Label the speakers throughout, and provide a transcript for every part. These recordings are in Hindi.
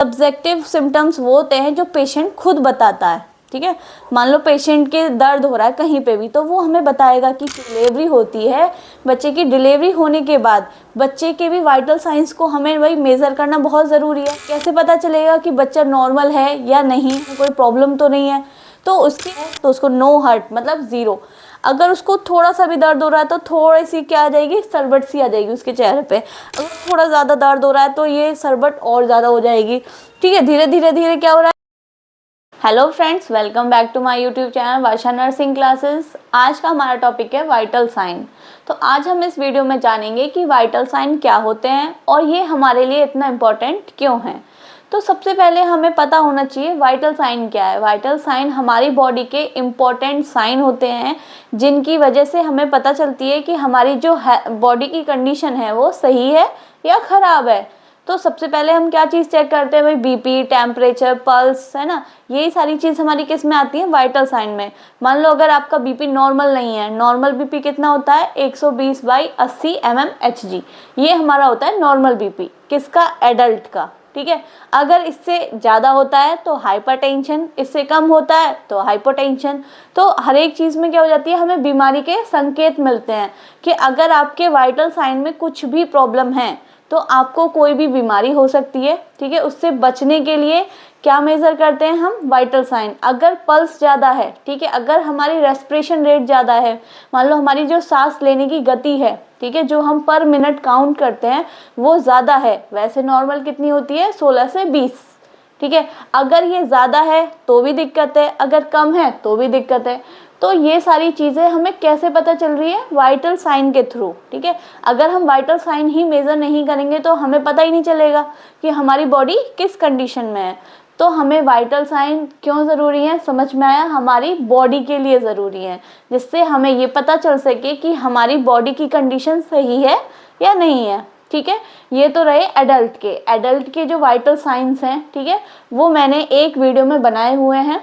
Speaker 1: सब्जेक्टिव सिम्टम्स वो होते हैं जो पेशेंट खुद बताता है, ठीक है। मान लो पेशेंट के दर्द हो रहा है कहीं पे भी, तो वो हमें बताएगा कि डिलीवरी होती है, बच्चे की डिलीवरी होने के बाद बच्चे के भी वाइटल साइंस को हमें वही मेज़र करना बहुत ज़रूरी है। कैसे पता चलेगा कि बच्चा नॉर्मल है या नहीं, कोई प्रॉब्लम तो नहीं है। तो उसको नो हर्ट मतलब ज़ीरो। अगर उसको थोड़ा सा भी दर्द हो रहा है तो थोड़ी सी क्या आ जाएगी, सरबट सी आ जाएगी उसके चेहरे पे। अगर थोड़ा ज़्यादा दर्द हो रहा है तो ये सरबट और ज़्यादा हो जाएगी, ठीक है। धीरे धीरे क्या हो रहा है। Hello friends, welcome back to my YouTube channel Varsha nursing classes. आज का हमारा टॉपिक है वाइटल साइन। तो आज हम इस वीडियो में जानेंगे कि वाइटल साइन क्या होते हैं और ये हमारे लिए इतना इम्पोर्टेंट क्यों है। तो सबसे पहले हमें पता होना चाहिए वाइटल साइन क्या है। वाइटल साइन हमारी बॉडी के इम्पोर्टेंट साइन होते हैं जिनकी वजह से हमें पता चलती है कि हमारी जो बॉडी की कंडीशन है वो सही है या ख़राब है। तो सबसे पहले हम क्या चीज़ चेक करते हैं भाई, बीपी, टेम्परेचर, पल्स, है ना। यही सारी चीज़ हमारी किस में आती है, वाइटल साइन में। मान लो अगर आपका बीपी नॉर्मल नहीं है, नॉर्मल बीपी कितना होता है 120/80 mmHg, ये हमारा होता है नॉर्मल बीपी। किसका, एडल्ट का, ठीक है। अगर इससे ज़्यादा होता है तो हाइपरटेंशन, इससे कम होता है तो हाइपोटेंशन। तो हर एक चीज़ में क्या हो जाती है, हमें बीमारी के संकेत मिलते हैं कि अगर आपके वाइटल साइन में कुछ भी प्रॉब्लम है तो आपको कोई भी बीमारी हो सकती है, ठीक है। उससे बचने के लिए क्या मेज़र करते हैं हम, वाइटल साइन। अगर पल्स ज़्यादा है, ठीक है, अगर हमारी रेस्पिरेशन रेट ज़्यादा है, मान लो हमारी जो सांस लेने की गति है, ठीक है, जो हम पर मिनट काउंट करते हैं वो ज़्यादा है। वैसे नॉर्मल कितनी होती है, 16 से 20, ठीक है। अगर ये ज़्यादा है तो भी दिक्कत है, अगर कम है तो भी दिक्कत है। तो ये सारी चीज़ें हमें कैसे पता चल रही है, वाइटल साइन के थ्रू, ठीक है। अगर हम वाइटल साइन ही मेज़र नहीं करेंगे तो हमें पता ही नहीं चलेगा कि हमारी बॉडी किस कंडीशन में है। तो हमें वाइटल साइन क्यों ज़रूरी है, समझ में आया, हमारी बॉडी के लिए ज़रूरी है, जिससे हमें ये पता चल सके कि हमारी बॉडी की कंडीशन सही है या नहीं है, ठीक है। ये तो रहे एडल्ट के जो वाइटल साइंस हैं, ठीक है, वो मैंने एक वीडियो में बनाए हुए हैं।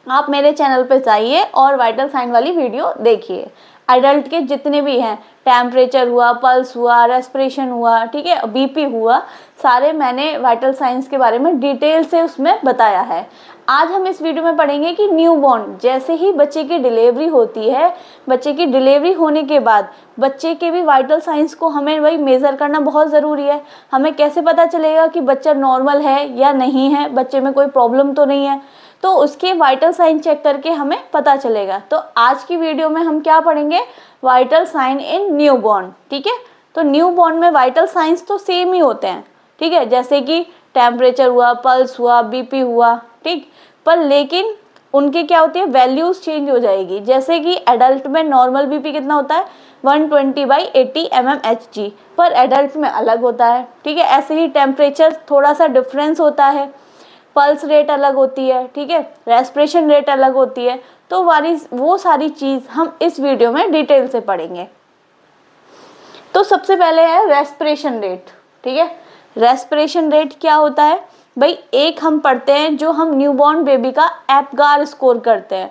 Speaker 1: आप मेरे चैनल पे जाइए और वाइटल साइन वाली वीडियो देखिए। एडल्ट के जितने भी हैं, टेम्परेचर हुआ, पल्स हुआ, रेस्पिरेशन हुआ, ठीक है, बीपी हुआ, सारे मैंने वाइटल साइंस के बारे में डिटेल से उसमें बताया है। आज हम इस वीडियो में पढ़ेंगे कि न्यूबॉर्न, जैसे ही बच्चे की डिलीवरी होती है, बच्चे की डिलीवरी होने के बाद बच्चे के भी वाइटल साइंस को हमें वही मेज़र करना बहुत ज़रूरी है। हमें कैसे पता चलेगा कि बच्चा नॉर्मल है या नहीं है, बच्चे में कोई प्रॉब्लम तो नहीं है, तो उसके वाइटल साइन चेक करके हमें पता चलेगा। तो आज की वीडियो में हम क्या पढ़ेंगे, वाइटल साइन इन न्यूबॉर्न, ठीक है। तो न्यूबॉर्न में वाइटल साइंस तो सेम ही होते हैं, ठीक है, जैसे कि टेम्परेचर हुआ, पल्स हुआ, बीपी हुआ, ठीक। पर लेकिन उनके क्या होती है, वैल्यूज़ चेंज हो जाएगी। जैसे कि एडल्ट में नॉर्मल बीपी कितना होता है 120/80 mmHg, पर एडल्ट में अलग होता है, ठीक है। ऐसे ही टेम्परेचर थोड़ा सा डिफरेंस होता है, पल्स रेट अलग होती है, ठीक है, रेस्पिरेशन रेट अलग होती है। तो वो सारी चीज़ हम इस वीडियो में डिटेल से पढ़ेंगे। तो सबसे पहले है रेस्पिरेशन रेट, ठीक है। रेस्पिरेशन रेट क्या होता है भाई, एक हम पढ़ते हैं जो हम न्यूबॉर्न बेबी का एप्गार स्कोर करते हैं।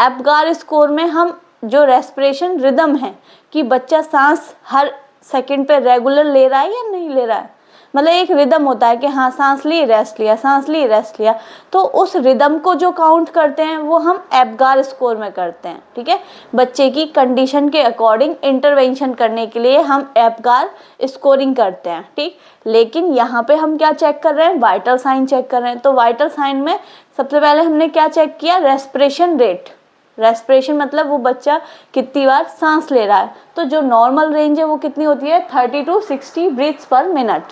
Speaker 1: एप्गार स्कोर में हम जो रेस्पिरेशन रिदम है कि बच्चा सांस हर सेकंड पे रेगुलर ले रहा है या नहीं ले रहा है, मतलब एक रिदम होता है कि हाँ सांस ली रेस्ट लिया, सांस ली रेस्ट लिया, तो उस रिदम को जो काउंट करते हैं वो हम एप्गार स्कोर में करते हैं, ठीक है। बच्चे की कंडीशन के अकॉर्डिंग इंटरवेंशन करने के लिए हम एप्गार स्कोरिंग करते हैं, ठीक। लेकिन यहाँ पे हम क्या चेक कर रहे हैं, वाइटल साइन चेक कर रहे हैं। तो वाइटल साइन में सबसे पहले हमने क्या चेक किया, रेस्पिरेशन रेट। रेस्पिरेशन मतलब वो बच्चा कितनी बार सांस ले रहा है। तो जो नॉर्मल रेंज है वो कितनी होती है, 30 to 60 ब्रीथ्स पर मिनट,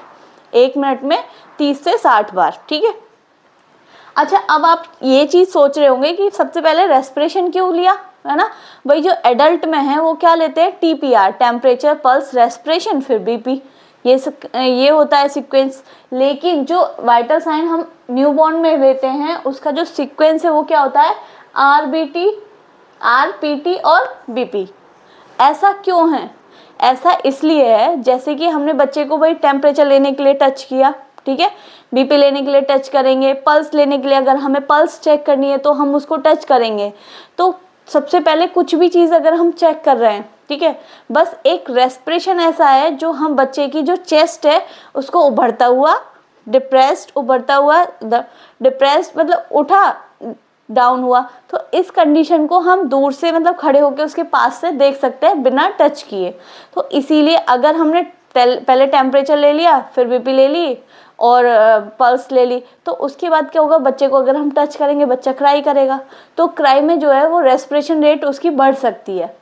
Speaker 1: एक मिनट में 30 से 60 बार, ठीक है। अच्छा, अब आप ये चीज़ सोच रहे होंगे कि सबसे पहले रेस्पिरेशन क्यों लिया, है ना भाई। जो एडल्ट में है वो क्या लेते हैं, TPR, टेम्परेचर, पल्स, रेस्पिरेशन, फिर बीपी, ये होता है सीक्वेंस। लेकिन जो वाइटल साइन हम न्यूबॉर्न में लेते हैं उसका जो सीक्वेंस है वो क्या होता है, RBT, RPT और BP। ऐसा क्यों है, ऐसा इसलिए है, जैसे कि हमने बच्चे को भाई टेम्परेचर लेने के लिए टच किया, ठीक है, बीपी लेने के लिए टच करेंगे, पल्स लेने के लिए अगर हमें पल्स चेक करनी है तो हम उसको टच करेंगे। तो सबसे पहले कुछ भी चीज़ अगर हम चेक कर रहे हैं, ठीक है, बस एक रेस्पिरेशन ऐसा है जो हम बच्चे की जो चेस्ट है उसको उभरता हुआ डिप्रेस्ड, उभरता हुआ, डिप्रेस्ड मतलब उठा, डाउन हुआ। तो इस कंडीशन को हम दूर से मतलब खड़े होकर उसके पास से देख सकते हैं बिना टच किए। तो इसीलिए अगर हमने पहले टेम्परेचर ले लिया, फिर बीपी ले ली और पल्स ले ली, तो उसके बाद क्या होगा, बच्चे को अगर हम टच करेंगे बच्चा क्राई करेगा, तो क्राई में जो है वो रेस्पिरेशन रेट उसकी बढ़ सकती है,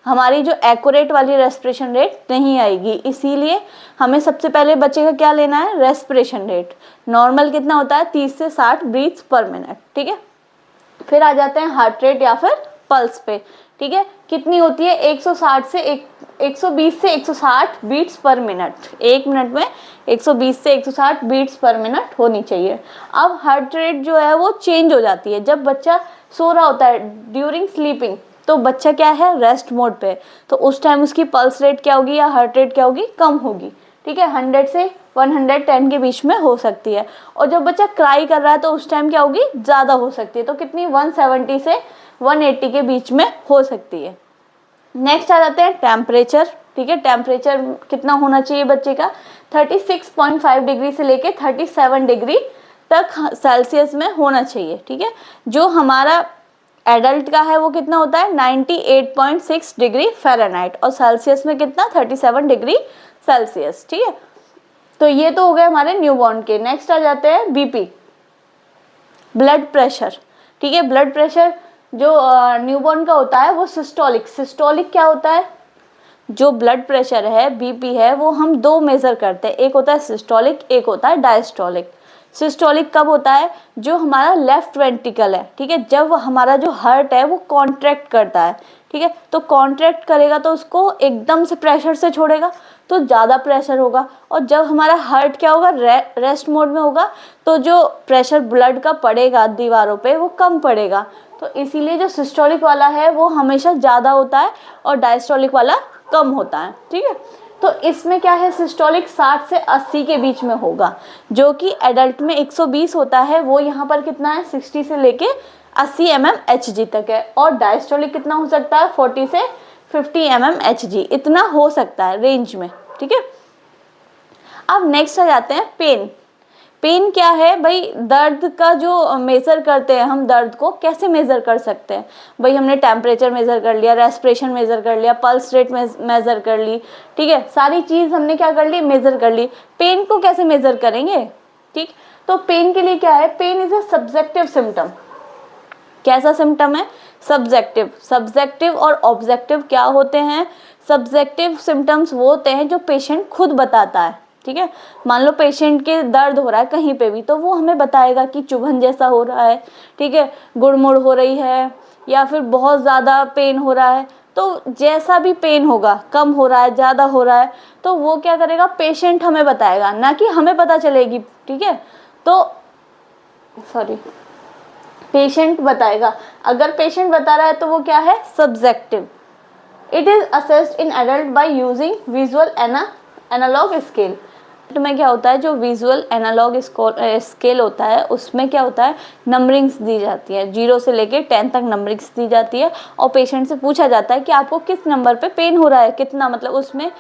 Speaker 1: हमारी जो एक्यूरेट वाली रेस्पिरेशन रेट नहीं आएगी। इसीलिए हमें सबसे पहले बच्चे का क्या लेना है, रेस्पिरेशन रेट। नॉर्मल कितना होता है, 30 से 60 ब्रीथ्स पर मिनट, ठीक है। फिर आ जाते हैं हार्ट रेट या फिर पल्स पे, ठीक है। कितनी होती है, 120 से 160 बीट्स पर मिनट। एक मिनट में 120 से 160 बीट्स पर मिनट होनी चाहिए। अब हार्ट रेट जो है वो चेंज हो जाती है जब बच्चा सो रहा होता है, ड्यूरिंग स्लीपिंग, तो बच्चा क्या है, रेस्ट मोड पे, तो उस टाइम उसकी पल्स रेट क्या होगी या हार्ट रेट क्या होगी, कम होगी, ठीक है। 100 से 110 के बीच में हो सकती है। और जब बच्चा क्राई कर रहा है तो उस टाइम क्या होगी, ज़्यादा हो सकती है, तो कितनी, 170 से 180 के बीच में हो सकती है। नेक्स्ट आ जाते हैं टेम्परेचर, ठीक है। टेम्परेचर कितना होना चाहिए बच्चे का, 36.5 डिग्री से लेके 37 डिग्री तक सेल्सियस में होना चाहिए, ठीक है। जो हमारा एडल्ट का है वो कितना होता है, 98.6 डिग्री फ़ारेनहाइट, और सेल्सियस में कितना, 37 डिग्री सेल्सियस, ठीक है। तो ये तो हो गए हमारे न्यूबॉर्न के। नेक्स्ट आ जाते हैं बीपी, ब्लड प्रेशर, ठीक है। ब्लड प्रेशर जो न्यूबॉर्न का होता है वो सिस्टोलिक, सिस्टोलिक क्या होता है, जो ब्लड प्रेशर है, बीपी है, वो हम दो मेज़र करते हैं, एक होता है सिस्टोलिक, एक होता है डायस्टोलिक। सिस्टोलिक कब होता है, जो हमारा लेफ्ट वेंट्रिकल है, ठीक है, जब हमारा जो हार्ट है वो कॉन्ट्रैक्ट करता है, ठीक है। तो कॉन्ट्रैक्ट करेगा तो उसको एकदम से प्रेशर से छोड़ेगा तो ज़्यादा प्रेशर होगा, और जब हमारा हार्ट क्या होगा, रेस्ट मोड में होगा, तो जो प्रेशर ब्लड का पड़ेगा दीवारों पे वो कम पड़ेगा। तो इसीलिए जो सिस्टोलिक वाला है वो हमेशा ज़्यादा होता है और डायस्टोलिक वाला कम होता है, ठीक है। तो इसमें क्या है, सिस्टोलिक 60 से 80 के बीच में होगा, जो कि एडल्ट में 120 होता है, वो यहाँ पर कितना है, 60 से लेके 80 mmHg तक है। और डायस्टोलिक कितना हो सकता है, 40 से 50 mmHg, इतना हो सकता है रेंज में, ठीक है। अब नेक्स्ट आ जाते हैं पेन। पेन क्या है भाई, दर्द का जो मेज़र करते हैं हम, दर्द को कैसे मेज़र कर सकते हैं भाई, हमने टेम्परेचर मेज़र कर लिया, रेस्पिरेशन मेज़र कर लिया, पल्स रेट मेज़र कर ली, ठीक है, सारी चीज़ हमने क्या कर ली, मेज़र कर ली। पेन को कैसे मेज़र करेंगे, ठीक। तो पेन के लिए क्या है, pain is a subjective symptom. कैसा सिम्टम है, सब्जेक्टिव। सब्जेक्टिव और ऑब्जेक्टिव क्या होते हैं, सब्जेक्टिव सिम्टम्स वो होते हैं जो पेशेंट खुद बताता है, ठीक है। मान लो पेशेंट के दर्द हो रहा है कहीं पे भी, तो वो हमें बताएगा कि चुभन जैसा हो रहा है, ठीक है, गुड़मुड़ हो रही है, या फिर बहुत ज़्यादा पेन हो रहा है। तो जैसा भी पेन होगा, कम हो रहा है, ज़्यादा हो रहा है, तो वो क्या करेगा, पेशेंट हमें बताएगा, ना कि हमें पता चलेगी, ठीक है। तो पेशेंट बताएगा। अगर पेशेंट बता रहा है तो वो क्या है, subjective. It is assessed in adult by using visual analogue scale. तो में क्या होता है, जो विजुअल एनालॉग स्केल होता है उसमें क्या होता है, नंबरिंग्स दी जाती है, 0 से लेके 10 तक नंबरिंग्स दी जाती है, और पेशेंट से पूछा जाता है कि आपको किस नंबर पे पेन हो रहा है, कितना, मतलब उसमें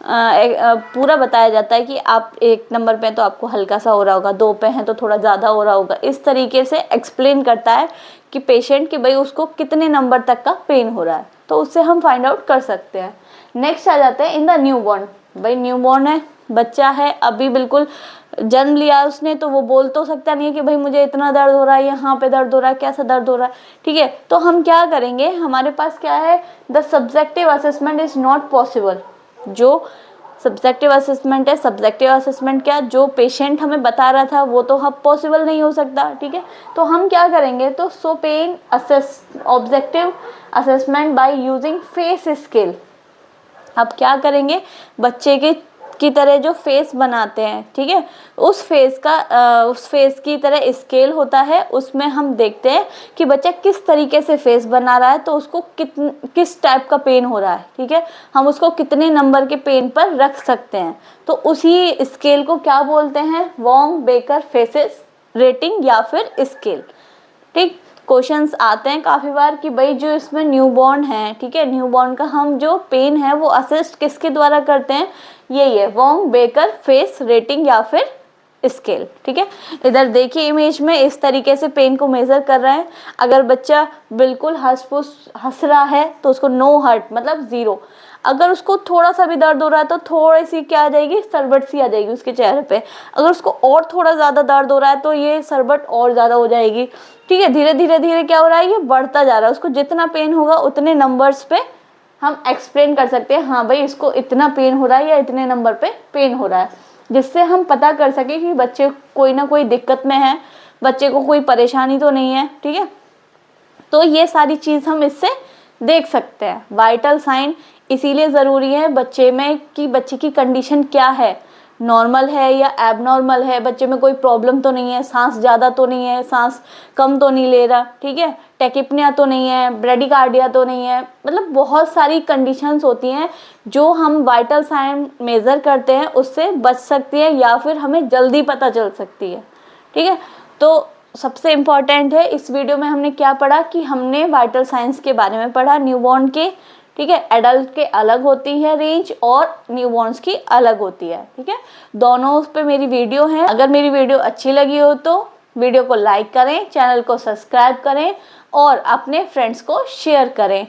Speaker 1: पूरा बताया जाता है कि आप 1 नंबर पे तो आपको हल्का सा हो रहा होगा, 2 पे हैं तो थोड़ा ज़्यादा हो रहा होगा। इस तरीके से एक्सप्लेन करता है कि पेशेंट कि भाई उसको कितने नंबर तक का पेन हो रहा है, तो उससे हम फाइंड आउट कर सकते हैं। नेक्स्ट आ जाते हैं इन द न्यूबॉर्न। भाई न्यूबॉर्न है, बच्चा है, अभी बिल्कुल जन्म लिया उसने, तो वो बोल तो सकता नहीं है कि भाई मुझे इतना दर्द हो रहा है, यहाँ पे दर्द हो रहा है, कैसा दर्द हो रहा है, ठीक है। तो हम क्या करेंगे, हमारे पास क्या है, the subjective assessment is not possible. जो सब्जेक्टिव असेसमेंट है, सब्जेक्टिव असेसमेंट क्या, जो पेशेंट हमें बता रहा था वो तो अब पॉसिबल नहीं हो सकता, ठीक है। तो हम क्या करेंगे, तो so pain assess objective assessment by using face scale. अब क्या करेंगे, बच्चे की तरह जो फेस बनाते हैं, ठीक है, उस फेस की तरह स्केल होता है, उसमें हम देखते हैं कि बच्चा किस तरीके से फेस बना रहा है, तो उसको किस टाइप का पेन हो रहा है, ठीक है, हम उसको कितने नंबर के पेन पर रख सकते हैं। तो उसी स्केल को क्या बोलते हैं, वॉन्ग बेकर फेसेस रेटिंग या फिर स्केल, ठीक। क्वेश्चंस आते हैं काफ़ी बार कि भाई जो इसमें न्यूबॉर्न है, ठीक है, न्यूबॉर्न का हम जो पेन है वो असिस्ट किसके द्वारा करते हैं, यही है वॉन्ग बेकर फेस रेटिंग या फिर स्केल। ठीक है, इधर देखिए इमेज में इस तरीके से पेन को मेजर कर रहे हैं। अगर बच्चा बिल्कुल हंस रहा है तो उसको नो हर्ट मतलब 0। अगर उसको थोड़ा सा भी दर्द हो रहा है तो थोड़ी सी क्या आ जाएगी, सरबट सी आ जाएगी उसके चेहरे पे। अगर उसको और थोड़ा ज़्यादा दर्द हो रहा है तो ये सरबट और ज़्यादा हो जाएगी। ठीक है, धीरे धीरे धीरे क्या हो रहा है, ये बढ़ता जा रहा है। उसको जितना पेन होगा उतने नंबर्स पे हम एक्सप्लेन कर सकते हैं, हाँ भाई इसको इतना पेन हो रहा है या इतने नंबर पे पेन हो रहा है, जिससे हम पता कर सके कि बच्चे कोई ना कोई दिक्कत में है, बच्चे को कोई परेशानी तो नहीं है। ठीक है, तो ये सारी चीज़ हम इससे देख सकते हैं। वाइटल साइन इसीलिए ज़रूरी है बच्चे में कि बच्चे की कंडीशन क्या है, नॉर्मल है या एबनॉर्मल है, बच्चे में कोई प्रॉब्लम तो नहीं है, सांस ज़्यादा तो नहीं है, सांस कम तो नहीं ले रहा। ठीक है, टेकिपनिया तो नहीं है, ब्रेडिकार्डिया तो नहीं है, मतलब बहुत सारी कंडीशंस होती हैं जो हम वाइटल साइन मेज़र करते हैं उससे बच सकती है या फिर हमें जल्दी पता चल सकती है। ठीक है, तो सबसे इम्पॉर्टेंट है इस वीडियो में हमने क्या पढ़ा कि हमने वाइटल साइंस के बारे में पढ़ा, न्यूबॉर्न के। ठीक है, एडल्ट के अलग होती है रेंज और न्यूबॉर्न्स की अलग होती है। ठीक है, दोनों उस पे मेरी वीडियो है। अगर मेरी वीडियो अच्छी लगी हो तो वीडियो को लाइक करें, चैनल को सब्सक्राइब करें और अपने फ्रेंड्स को शेयर करें।